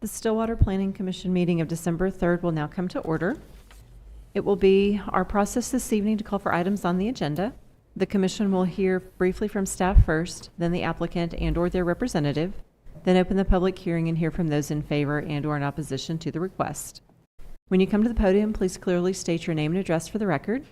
The Stillwater Planning Commission meeting of December 3rd will now come to order. It will be our process this evening to call for items on the agenda. The commission will hear briefly from staff first, then the applicant and/or their representative, then open the public hearing and hear from those in favor and/or in opposition to the request. When you come to the podium, please clearly state your name and address for the record.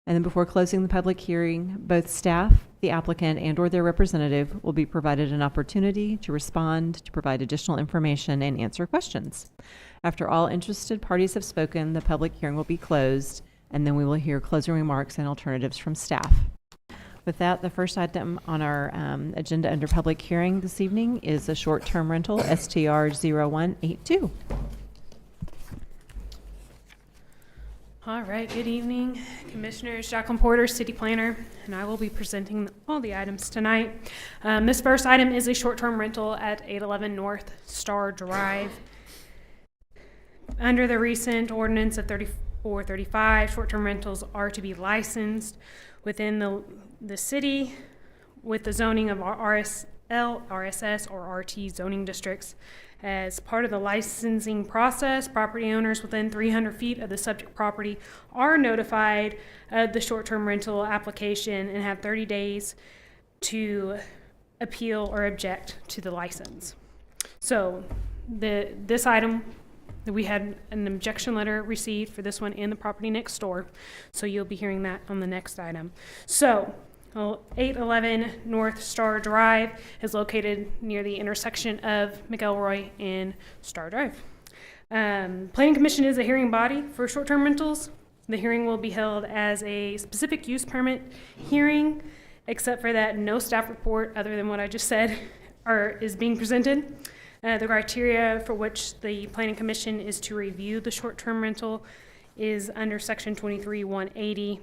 And then before closing the public hearing, both staff, the applicant, and/or their representative will be provided an opportunity to respond, to provide additional information, and answer questions. After all interested parties have spoken, the public hearing will be closed, and then we will hear closing remarks and alternatives from staff. With that, the first item on our agenda under public hearing this evening is a short-term rental, STR 0182. All right, good evening, Commissioners. Jacqueline Porter, City Planner, and I will be presenting all the items tonight. This first item is a short-term rental at 811 North Star Drive. Under the recent ordinance of 3435, short-term rentals are to be licensed within the city with the zoning of RSL, RSS, or RT zoning districts. As part of the licensing process, property owners within 300 feet of the subject property are notified of the short-term rental application and have 30 days to appeal or object to the license. So this item, we had an objection letter received for this one and the property next door. So you'll be hearing that on the next item. So 811 North Star Drive is located near the intersection of McElroy and Star Drive. Planning Commission is a hearing body for short-term rentals. The hearing will be held as a specific use permit hearing, except for that no staff report other than what I just said is being presented. The criteria for which the Planning Commission is to review the short-term rental is under Section 23-180.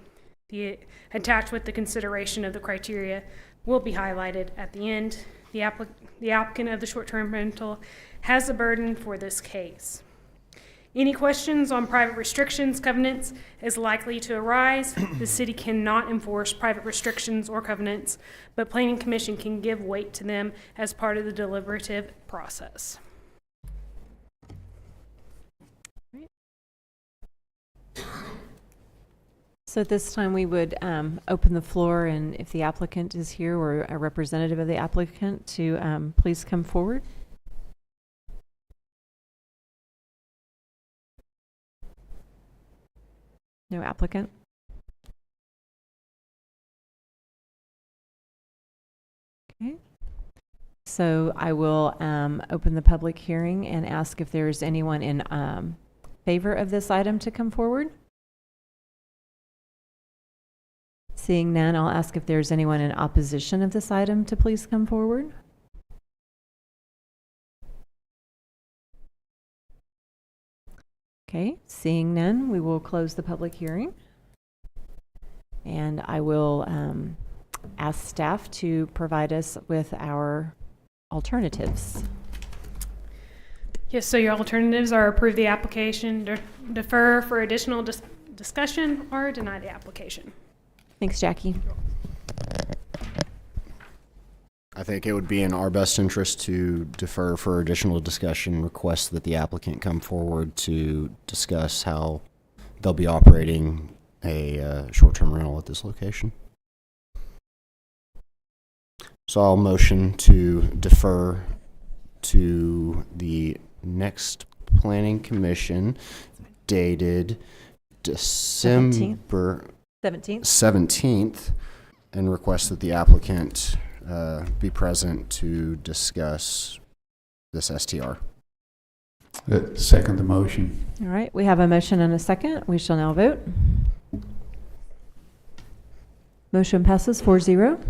Attached with the consideration of the criteria will be highlighted at the end. The applicant of the short-term rental has the burden for this case. Any questions on private restrictions, covenants is likely to arise. The city cannot enforce private restrictions or covenants, but Planning Commission can give weight to them as part of the deliberative process. So at this time, we would open the floor, and if the applicant is here or a representative of the applicant, to please come forward. No applicant. Okay. So I will open the public hearing and ask if there's anyone in favor of this item to come forward. Seeing none, I'll ask if there's anyone in opposition of this item to please come forward. Okay, seeing none, we will close the public hearing. And I will ask staff to provide us with our alternatives. Yes, so your alternatives are approve the application, defer for additional discussion, or deny the application. Thanks, Jackie. I think it would be in our best interest to defer for additional discussion, request that the applicant come forward to discuss how they'll be operating a short-term rental at this location. So I'll motion to defer to the next Planning Commission dated December 17th, and request that the applicant be present to discuss this STR. Second the motion. All right, we have a motion and a second. We shall now vote. Motion passes 4-0.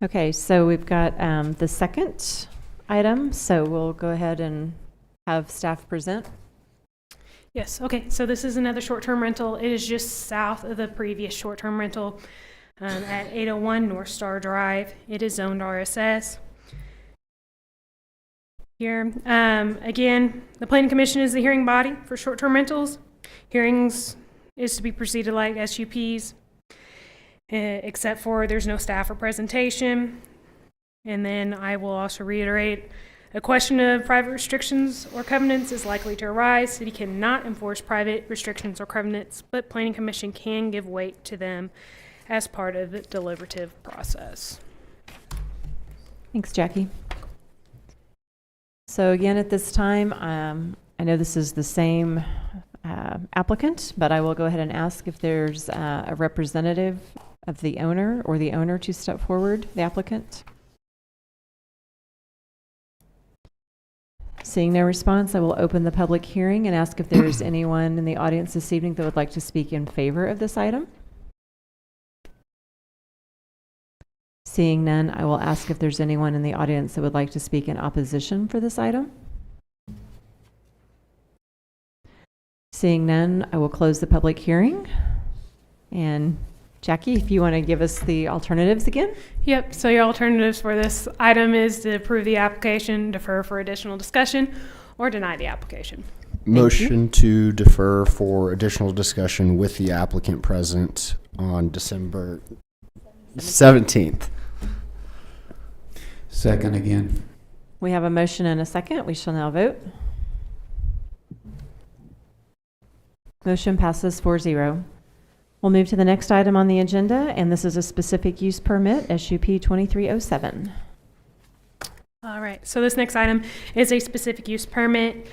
Okay, so we've got the second item, so we'll go ahead and have staff present. Yes, okay, so this is another short-term rental. It is just south of the previous short-term rental at 801 North Star Drive. It is zoned RSS. Here, again, the Planning Commission is the hearing body for short-term rentals. Hearings is to be proceeded like SUPs. except for there's no staff or presentation. And then I will also reiterate, a question of private restrictions or covenants is likely to arise. City cannot enforce private restrictions or covenants, but Planning Commission can give weight to them as part of the deliberative process. Thanks, Jackie. So again, at this time, I know this is the same applicant, but I will go ahead and ask if there's a representative of the owner or the owner to step forward, the applicant. Seeing no response, I will open the public hearing and ask if there's anyone in the audience this evening that would like to speak in favor of this item. Seeing none, I will ask if there's anyone in the audience that would like to speak in opposition for this item. Seeing none, I will close the public hearing. And Jackie, if you want to give us the alternatives again? Yep, so your alternatives for this item is to approve the application, defer for additional discussion, or deny the application. Motion to defer for additional discussion with the applicant present on December 17th. Second again. We have a motion and a second. We shall now vote. Motion passes 4-0. We'll move to the next item on the agenda, and this is a specific use permit, SUP 2307. All right, so this next item is a specific use permit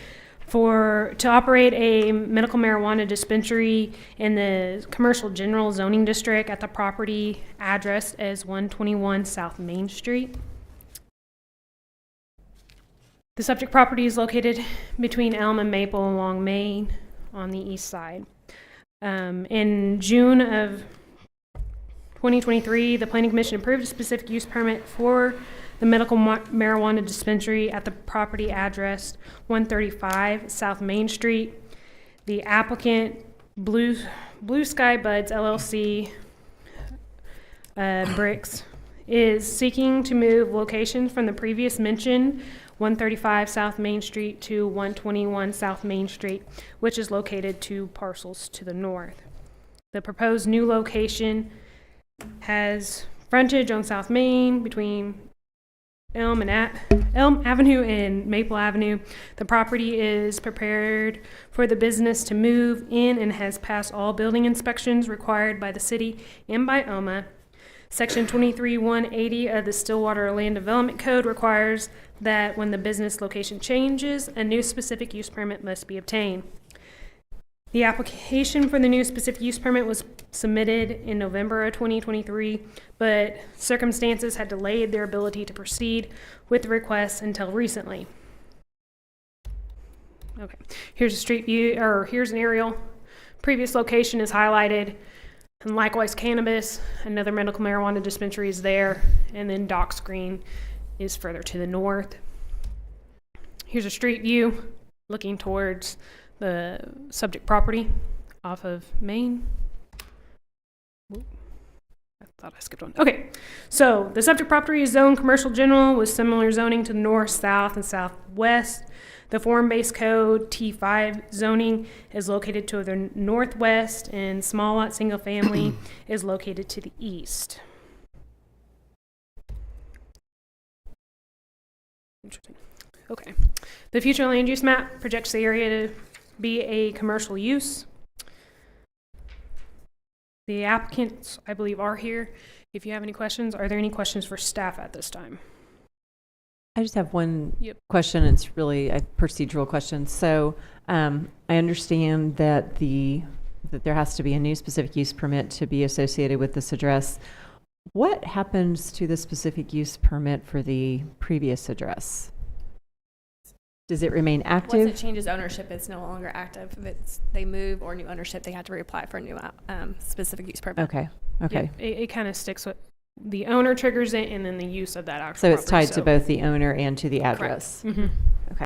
to operate a medical marijuana dispensary in the commercial general zoning district at the property addressed as 121 South Main Street. The subject property is located between Elm and Maple along Main on the east side. In June of 2023, the Planning Commission approved a specific use permit for the medical marijuana dispensary at the property address 135 South Main Street. The applicant, Blue Sky Buds LLC, Bricks, is seeking to move locations from the previous mentioned 135 South Main Street to 121 South Main Street, which is located 2 parcels to the north. The proposed new location has frontage on South Main between Elm Avenue and Maple Avenue. The property is prepared for the business to move in and has passed all building inspections required by the city and by OMA. Section 23180 of the Stillwater Land Development Code requires that when the business location changes, a new specific use permit must be obtained. The application for the new specific use permit was submitted in November of 2023, but circumstances had delayed their ability to proceed with the request until recently. Okay, here's a street view, or here's an aerial. Previous location is highlighted, and likewise cannabis, another medical marijuana dispensary is there, and then Dock Screen is further to the north. Here's a street view looking towards the subject property off of Main. Ooh, I thought I skipped one. Okay, so the subject property is zoned commercial general with similar zoning to the north, south, and southwest. The form-based code T5 zoning is located to the northwest, and small lot single family is located to the east. Interesting. Okay. The future land use map projects the area to be a commercial use. The applicants, I believe, are here. If you have any questions, are there any questions for staff at this time? I just have one question. It's really a procedural question. So I understand that that there has to be a new specific use permit to be associated with this address. What happens to the specific use permit for the previous address? Does it remain active? Once it changes ownership, it's no longer active. If they move or new ownership, they have to reapply for a new specific use permit. Okay. Okay. Yeah, it kind of sticks with the owner triggers it, and then the use of that actual So it's property, tied to both the owner and to the address. Mm-hmm. Okay.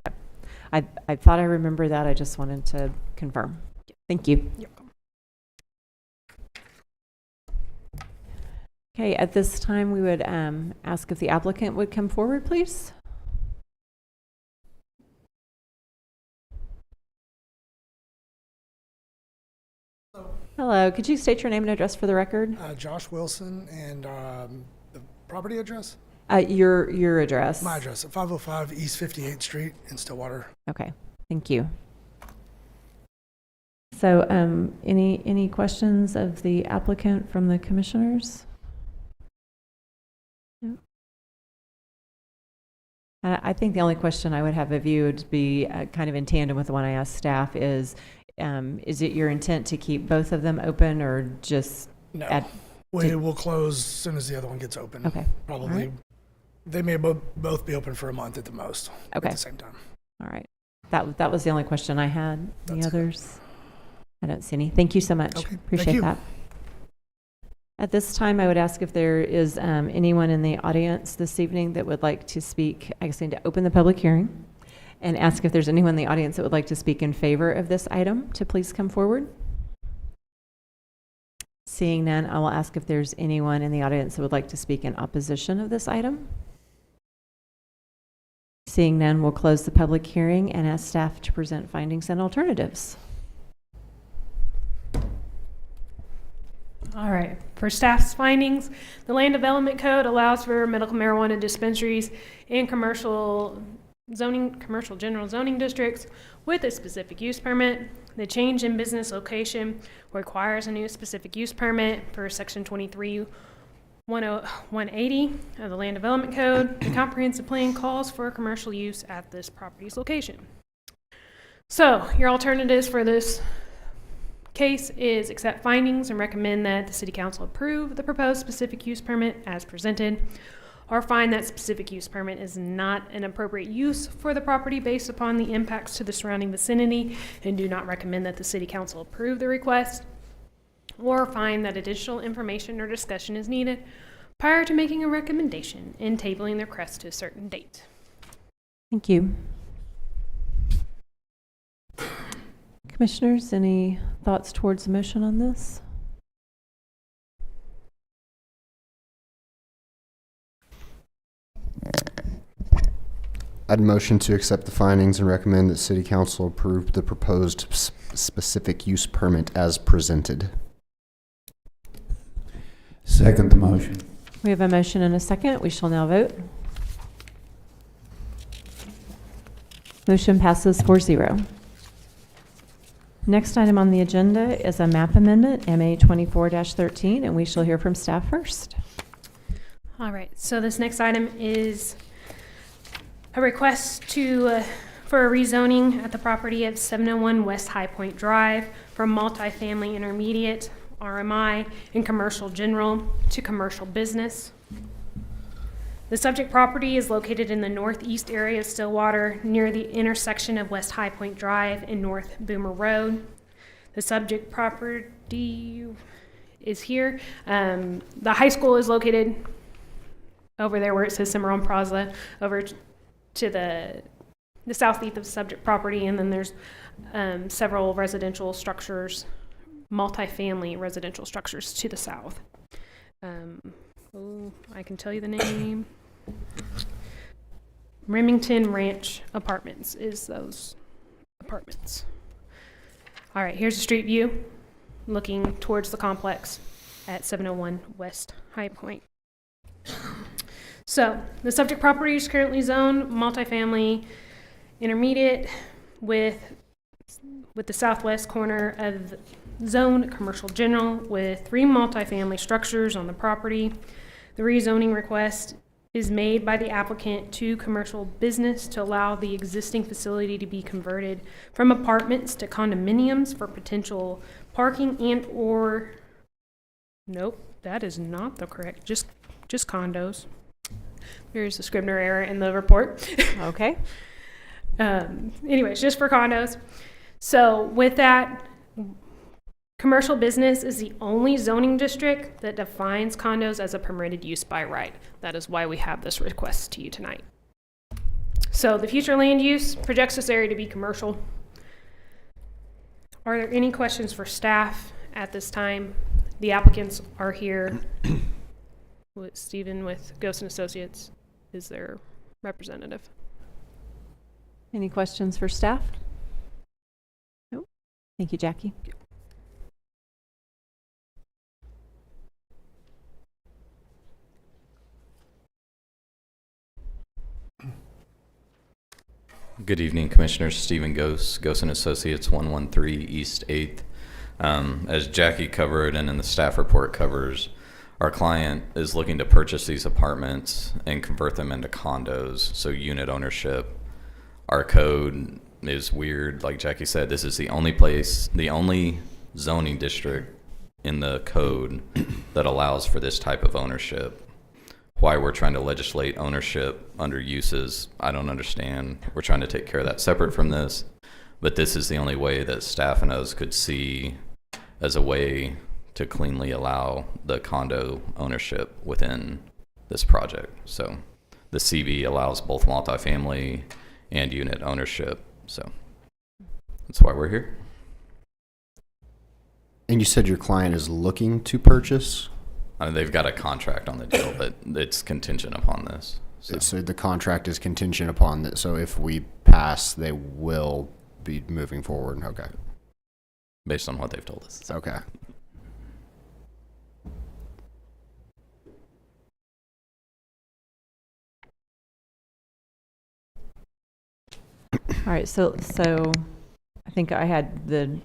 I thought I remember that. I just wanted to confirm. Thank you. Yep. Okay. At this time, we would ask if the applicant would come forward, please. Hello, could you state your name and address for the record? Josh Wilson, and the property address? Your address. My address at 505 East 58th Street in Stillwater. Okay, thank you. So, any questions of the applicant from the commissioners? No? I think the only question I would have of you would be kind of in tandem with the one I asked staff is it your intent to keep both of them open or just No, we will close as soon as the other one gets open. Okay. Probably. All right. They may both be open for a month at the most. Okay. At the same time. All right. That was the only question I had. The That's good. others, I don't see any. Thank you so much. Okay, Appreciate thank you. that. At this time, I would ask if there is anyone in the audience this evening that would like to speak. I guess I need to open the public hearing and ask if there's anyone in the audience that would like to speak in favor of this item to please come forward. Seeing none, I will ask if there's anyone in the audience that would like to speak in opposition of this item. Seeing none, we'll close the public hearing and ask staff to present findings and alternatives. All right, for staff's findings, the Land Development Code allows for medical marijuana dispensaries in commercial general zoning districts with a specific use permit. The change in business location requires a new specific use permit for Section 180 of the Land Development Code. The comprehensive plan calls for commercial use at this property's location. So, your alternatives for this case is accept findings and recommend that the City Council approve the proposed specific use permit as presented, or find that specific use permit is not an appropriate use for the property based upon the impacts to the surrounding vicinity and do not recommend that the City Council approve the request, or find that additional information or discussion is needed prior to making a recommendation and tabling the request to a certain date. Thank you. Commissioners, any thoughts towards the motion on this? I'd motion to accept the findings and recommend that City Council approve the proposed specific use permit as presented. Second the motion. We have a motion and a second. We shall now vote. Motion passes 4-0. Next item on the agenda is a map amendment, MA 24-13, and we shall hear from staff first. All right, so this next item is a request for a rezoning at the property at 701 West High Point Drive from multifamily intermediate, RMI, and commercial general to commercial business. The subject property is located in the northeast area of Stillwater near the intersection of West High Point Drive and North Boomer Road. The subject property is here. The high school is located over there where it says Cimarron Plaza, over to the southeast of the subject property, and then there's several residential structures, multifamily residential structures to the south. I can tell you the name. Remington Ranch Apartments is those apartments. All right, here's a street view looking towards the complex at 701 West High Point. So the subject property is currently zoned multifamily intermediate with the southwest corner of the zone commercial general with 3 multifamily structures on the property. The rezoning request is made by the applicant to commercial business to allow the existing facility to be converted from apartments to condominiums for potential parking nope, that is not the correct, just condos. There's a Scribner error in the report. Okay. Anyways, just for condos. So with that, commercial business is the only zoning district that defines condos as a permitted use by right. That is why we have this request to you tonight. So the future land use projects this area to be commercial. Are there any questions for staff at this time? The applicants are here. Stephen with Ghost and Associates is their representative. Any questions for staff? Nope. Thank you, Jackie. Good evening, Commissioners. Stephen Gose, Gose and Associates, 113 East 8th. As Jackie covered and in the staff report covers, our client is looking to purchase these apartments and convert them into condos, so unit ownership. Our code is weird. Like Jackie said, this is the only zoning district in the code that allows for this type of ownership. Why we're trying to legislate ownership under uses, I don't understand. We're trying to take care of that separate from this, but this is the only way that staff and us could see as a way to cleanly allow the condo ownership within this project. So the CB allows both multifamily and unit ownership. So that's why we're here. And you said your client is looking to purchase? They've got a contract on the deal, but it's contingent upon this. So the contract is contingent upon that. So if we pass, they will be moving forward. Okay. Based on what they've told us. Okay. All right, so I think I had a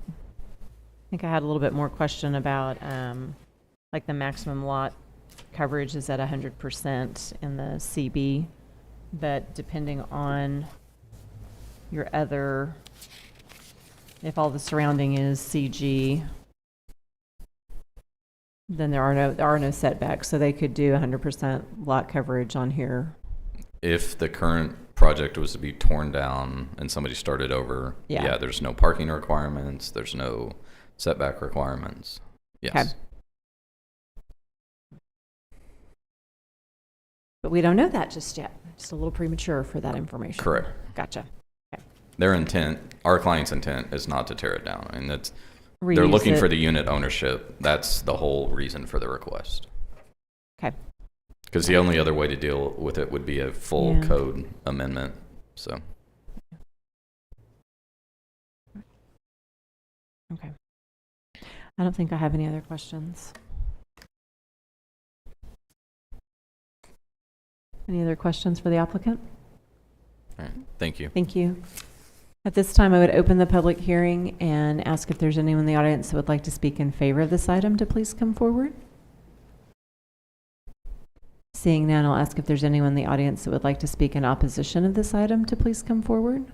little bit more question about like the maximum lot coverage is at 100% in the CB, but depending on your other, if all the surrounding is CG, then there are no setbacks, so they could do 100% lot coverage on here. If the current project was to be torn down and somebody started over, Yeah. there's no parking requirements, there's no setback requirements. Yes. Okay. But we don't know that just yet. Just a little premature for that information. Correct. Gotcha. Their intent, our client's intent, is not to tear it down. I mean, they're Reuse looking it. for the unit ownership. That's the whole reason for the request. Okay. Because the only other way to deal with it would be a full Yeah. code amendment. So Okay. I don't think I have any other questions. Any other questions for the applicant? all right, thank you. Thank you. At this time, I would open the public hearing and ask if there's anyone in the audience that would like to speak in favor of this item to please come forward. Seeing none, I'll ask if there's anyone in the audience that would like to speak in opposition of this item to please come forward.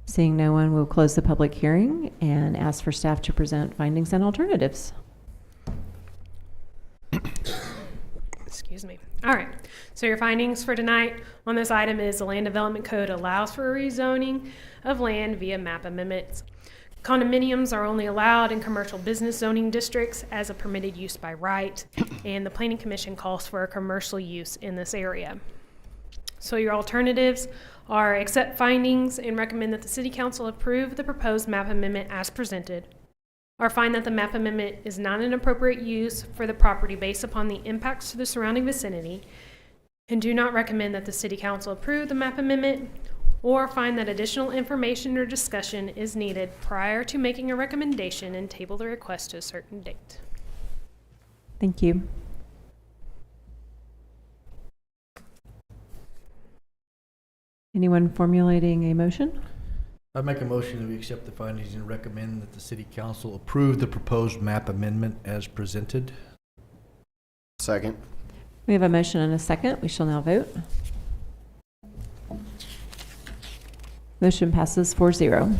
Seeing no one, we'll close the public hearing and ask for staff to present findings and alternatives. Excuse me. All right. So your findings for tonight on this item is the Land Development Code allows for rezoning of land via map amendments. Condominiums are only allowed in commercial business zoning districts as a permitted use by right, and the Planning Commission calls for a commercial use in this area. So your alternatives are accept findings and recommend that the City Council approve the proposed map amendment as presented, or find that the map amendment is not an appropriate use for the property based upon the impacts to the surrounding vicinity, and do not recommend that the City Council approve the map amendment, or find that additional information or discussion is needed prior to making a recommendation and table the request to a certain date. Thank you. Anyone formulating a motion? I make a motion that we accept the findings and recommend that the City Council approve the proposed map amendment as presented. Second. We have a motion and a second. We shall now vote. Motion passes 4-0.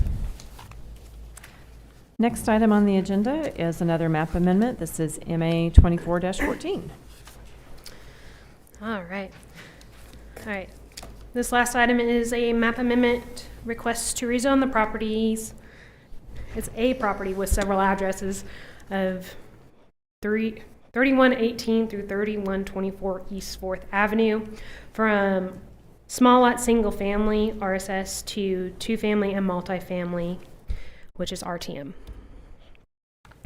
Next item on the agenda is another map amendment. This is MA 24-14. All right. All right. This last item is a map amendment request to rezone the properties. It's a property with several addresses of 3118 through 3124 East 4th Avenue from small lot single family RSS to two family and multifamily, which is RTM.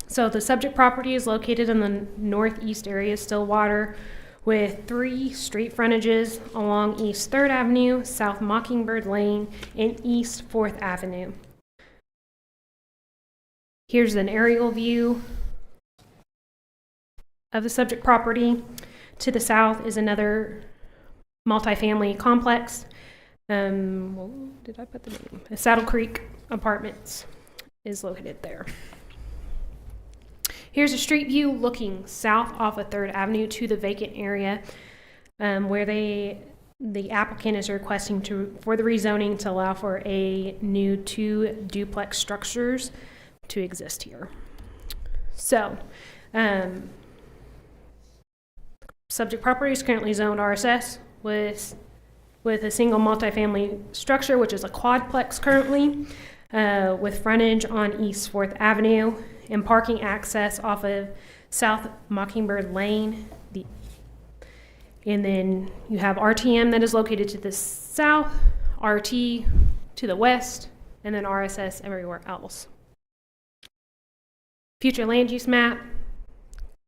So the subject property is located in the northeast area of Stillwater, with 3 street frontages along East 3rd Avenue, South Mockingbird Lane, and East 4th Avenue. Here's an aerial view of the subject property. To the south is another multifamily complex. Well, did I put the name? Saddle Creek Apartments is located there. Here's a street view looking south off of 3rd Avenue to the vacant area where the applicant is requesting for the rezoning to allow for a new 2 duplex structures to exist here. So, subject property is currently zoned RSS with a single multifamily structure, which is a quadplex currently, with frontage on East 4th Avenue and parking access off of South Mockingbird Lane. And then you have RTM that is located to the south, RT to the west, and then RSS everywhere else. Future land use map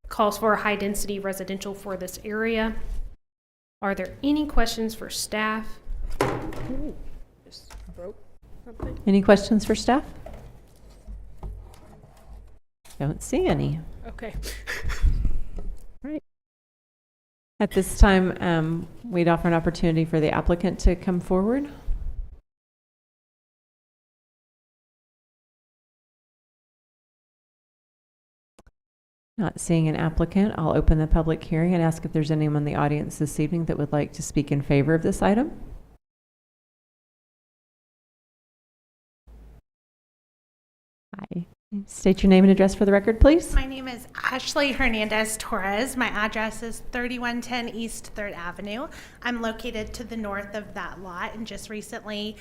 calls for high density residential for this area. Are there any questions for staff? Ooh, just broke something. Any questions for staff? Don't see any. Okay. Right. At this time, we'd offer an opportunity for the applicant to come forward. Not seeing an applicant, I'll open the public hearing and ask if there's anyone in the audience this evening that would like to speak in favor of this item. Hi. State your name and address for the record, please. My name is Ashley Hernandez Torres. My address is 3110 East 3rd Avenue. I'm located to the north of that lot and just recently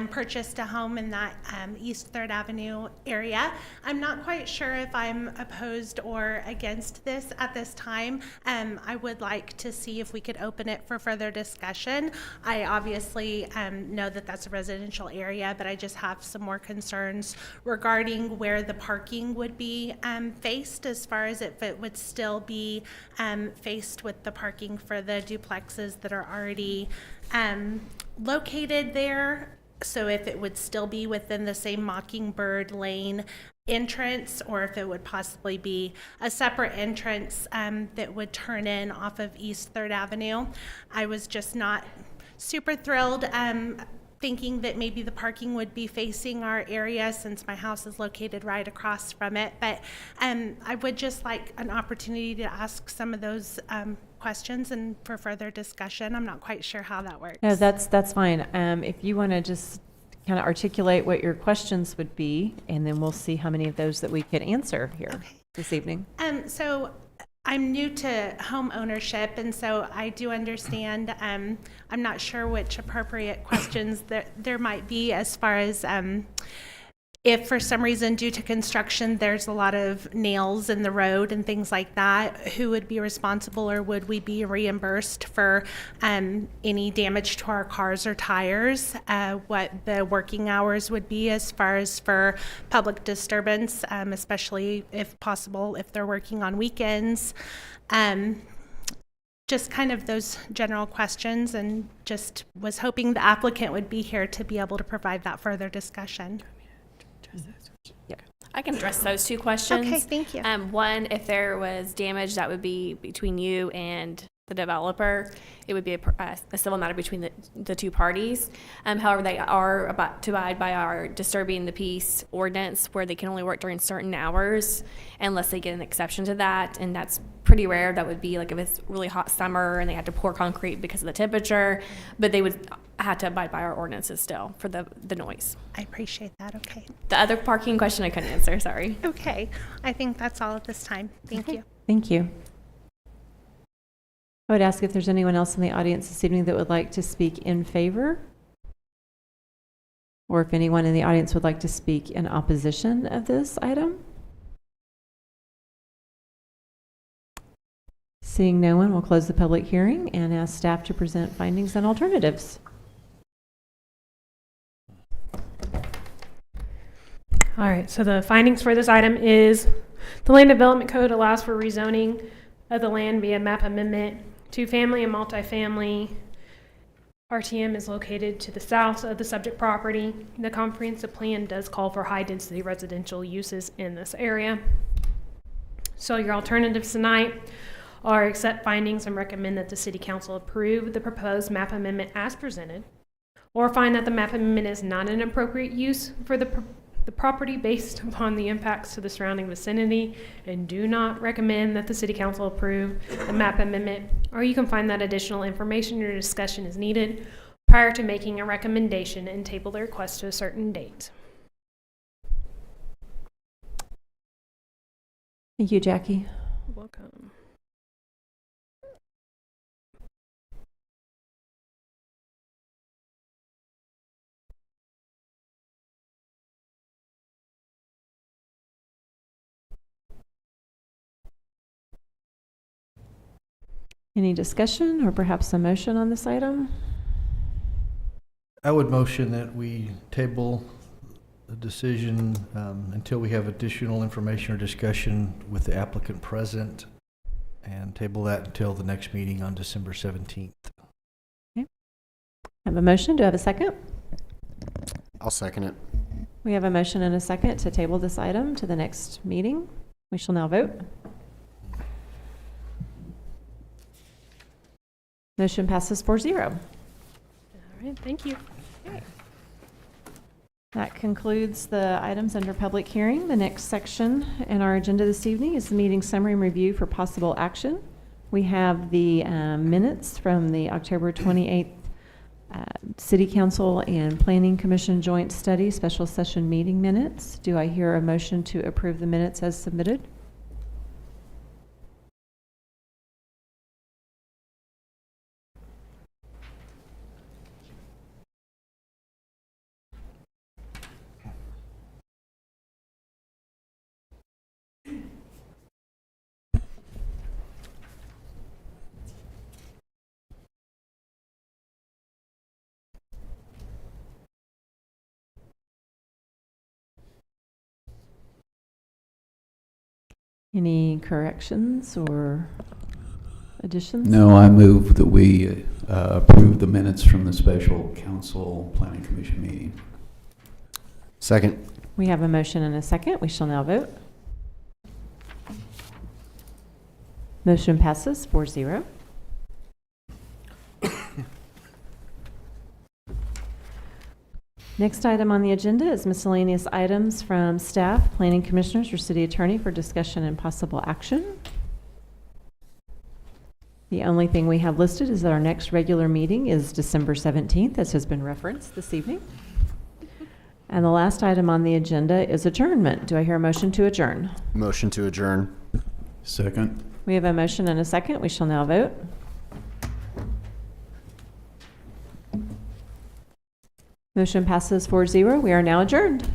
purchased a home in that East 3rd Avenue area. I'm not quite sure if I'm opposed or against this at this time. I would like to see if we could open it for further discussion. I obviously know that that's a residential area, but I just have some more concerns regarding where the parking would be faced, as far as if it would still be faced with the parking for the duplexes that are already located there. So if it would still be within the same Mockingbird Lane entrance, or if it would possibly be a separate entrance that would turn in off of East 3rd Avenue. I was just not super thrilled thinking that maybe the parking would be facing our area since my house is located right across from it. But I would just like an opportunity to ask some of those questions and for further discussion. I'm not quite sure how that works. No, that's fine. If you want to just kind of articulate what your questions would be, and then we'll see how many of those that we could answer here this evening. So I'm new to home ownership, and so I do understand. I'm not sure which appropriate questions there might be as far as if for some reason due to construction there's a lot of nails in the road and things like that, who would be responsible, or would we be reimbursed for any damage to our cars or tires, what the working hours would be as far as for public disturbance, especially if possible if they're working on weekends. Just kind of those general questions, and just was hoping the applicant would be here to be able to provide that further discussion. I can address those 2 questions. Okay, thank you. One, if there was damage, that would be between you and the developer. It would be a civil matter between the 2 parties. However, they are about to abide by our disturbing the peace ordinance, where they can only work during certain hours unless they get an exception to that, and that's pretty rare. That would be like if it's really hot summer and they had to pour concrete because of the temperature, but they would have to abide by our ordinances still for the noise. I appreciate that. Okay. The other parking question I couldn't answer, sorry. Okay. I think that's all at this time. Thank you. Thank you. I would ask if there's anyone else in the audience this evening that would like to speak in favor, or if anyone in the audience would like to speak in opposition of this item. Seeing no one, we'll close the public hearing and ask staff to present findings and alternatives. All right, so the findings for this item is the Land Development Code allows for rezoning of the land via map amendment to family and multifamily. RTM is located to the south of the subject property. The comprehensive plan does call for high density residential uses in this area. So your alternatives tonight are accept findings and recommend that the City Council approve the proposed map amendment as presented, or find that the map amendment is not an appropriate use for the property based upon the impacts to the surrounding vicinity and do not recommend that the city council approve the map amendment, or you can find that additional information or discussion is needed prior to making a recommendation and table the request to a certain date. Thank you, Jackie. Welcome. Any discussion or perhaps a motion on this item? I would motion that we table the decision until we have additional information or discussion with the applicant present, and table that until the next meeting on December 17th. I have a motion. Do I have a second? I'll second it. We have a motion and a second to table this item to the next meeting. We shall now vote. Motion passes 4-0. All right, thank you. That concludes the items under public hearing. The next section in our agenda this evening is the meeting summary and review for possible action. We have the minutes from the October 28th City Council and Planning Commission Joint Study Special Session Meeting minutes. Do I hear a motion to approve the minutes as submitted? Any corrections or additions? No, I move that we approve the minutes from the special council planning commission meeting. Second. We have a motion and a second. We shall now vote. Motion passes 4-0. Next item on the agenda is miscellaneous items from staff, planning commissioners, or city attorney for discussion and possible action. The only thing we have listed is that our next regular meeting is December 17th, as has been referenced this evening. And the last item on the agenda is adjournment. Do I hear a motion to adjourn? Motion to adjourn. Second. We have a motion and a second. We shall now vote. Motion passes 4-0. We are now adjourned.